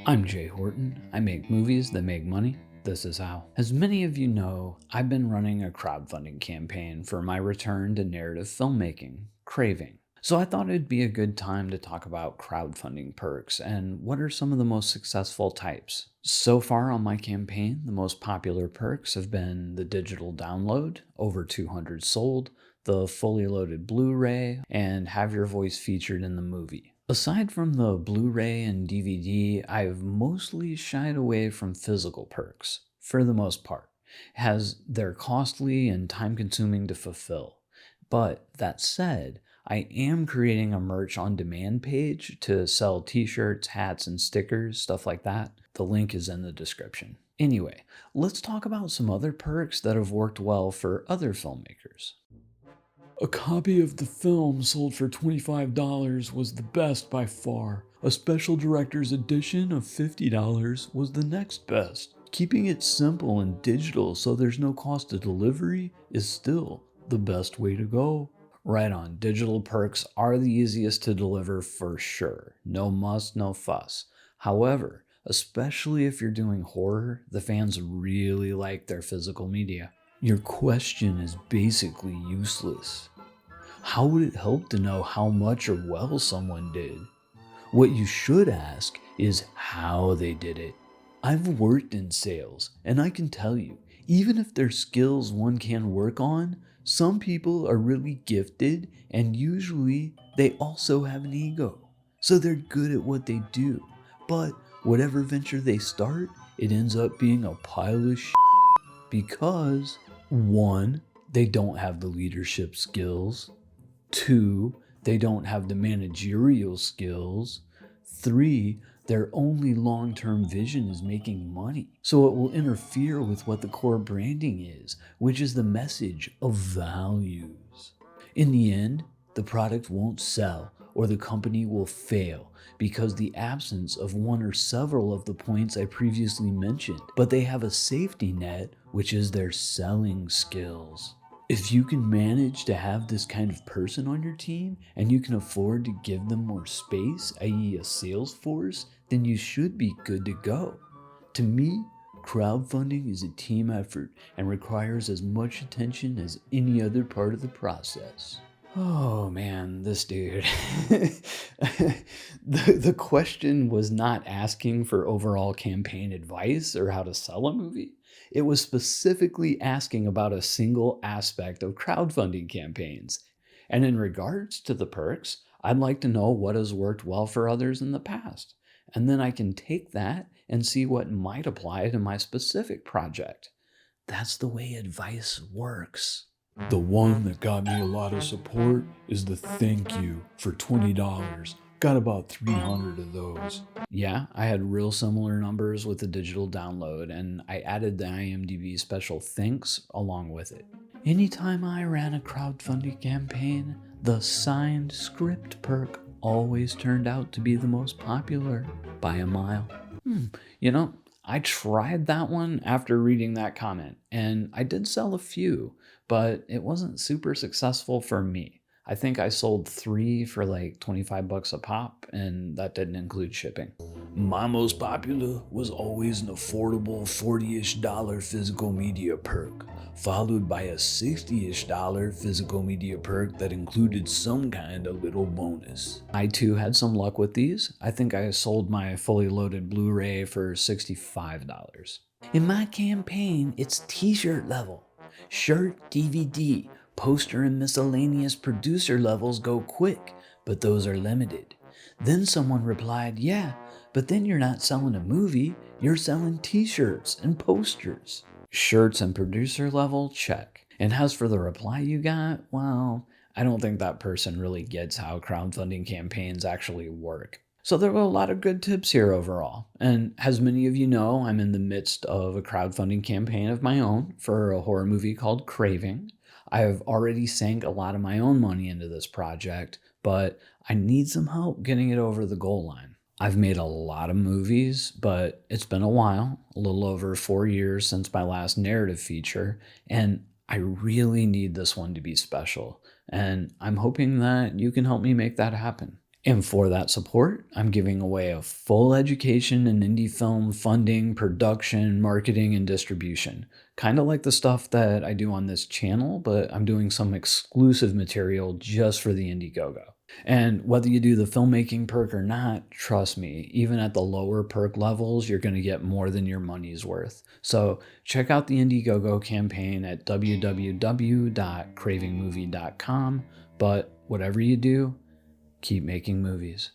I'm Jay Horton. I make movies that make money. This is how. As many of you know, I've been running a crowdfunding campaign for my return to narrative filmmaking, Craving. So I thought it'd be a good time to talk about crowdfunding perks and what are some of the most successful types. So far on my campaign, the most popular perks have been the digital download, over 200 sold, the fully loaded Blu-ray, and have your voice featured in the movie. Aside from the Blu-ray and DVD, I've mostly shied away from physical perks, for the most part, as they're costly and time-consuming to fulfill. But that said, I am creating a merch on demand page to sell t-shirts, hats, and stickers, stuff like that. The link is in the description. Anyway, let's talk about some other perks that have worked well for other filmmakers. A copy of the film sold for $25 was the best by far. A special director's edition of $50 was the next best. Keeping it simple and digital so there's no cost of delivery is still the best way to go. Right on, digital perks are the easiest to deliver for sure. No muss, no fuss. However, especially if you're doing horror, the fans really like their physical media. Your question is basically useless. How would it help to know how much or well someone did? What you should ask is how they did it. I've worked in sales, and I can tell you, even if they're skills one can work on, some people are really gifted, and usually they also have an ego. So they're good at what they do, but whatever venture they start, it ends up being a pile of shit because 1, they don't have the leadership skills. 2, they don't have the managerial skills. 3, their only long-term vision is making money. So it will interfere with what the core branding is, which is the message of values. In the end, the product won't sell or the company will fail because the absence of one or several of the points I previously mentioned, but they have a safety net, which is their selling skills. If you can manage to have this kind of person on your team and you can afford to give them more space, i.e. a sales force, then you should be good to go. To me, crowdfunding is a team effort and requires as much attention as any other part of the process. Oh man, this dude. The question was not asking for overall campaign advice or how to sell a movie. It was specifically asking about a single aspect of crowdfunding campaigns. And in regards to the perks, I'd like to know what has worked well for others in the past. And then I can take that and see what might apply to my specific project. That's the way advice works. The one that got me a lot of support is the thank you for $20. Got about 300 of those. Yeah, I had real similar numbers with the digital download, and I added the IMDb special thanks along with it. Anytime I ran a crowdfunding campaign, the signed script perk always turned out to be the most popular by a mile. You know, I tried that one after reading that comment, and I did sell a few, but it wasn't super successful for me. I think I sold 3 for like 25 bucks a pop, and that didn't include shipping. My most popular was always an affordable $40-ish physical media perk, followed by a $60-ish physical media perk that included some kind of little bonus. I too had some luck with these. I think I sold my fully loaded Blu-ray for $65. In my campaign, it's t-shirt level. Shirt, DVD, poster, and miscellaneous producer levels go quick, but those are limited. Then someone replied, yeah, but then you're not selling a movie, you're selling t-shirts and posters. Shirts and producer level, check. And as for the reply you got, well, I don't think that person really gets how crowdfunding campaigns actually work. So there were a lot of good tips here overall. And as many of you know, I'm in the midst of a crowdfunding campaign of my own for a horror movie called Craving. I have already sank a lot of my own money into this project, but I need some help getting it over the goal line. I've made a lot of movies, but it's been a while, a little over 4 years since my last narrative feature, and I really need this one to be special. And I'm hoping that you can help me make that happen. And for that support, I'm giving away a full education in indie film funding, production, marketing, and distribution. Kind of like the stuff that I do on this channel, but I'm doing some exclusive material just for the Indiegogo. And whether you do the filmmaking perk or not, trust me, even at the lower perk levels, you're going to get more than your money's worth. So check out the Indiegogo campaign at www.cravingmovie.com. But whatever you do, keep making movies.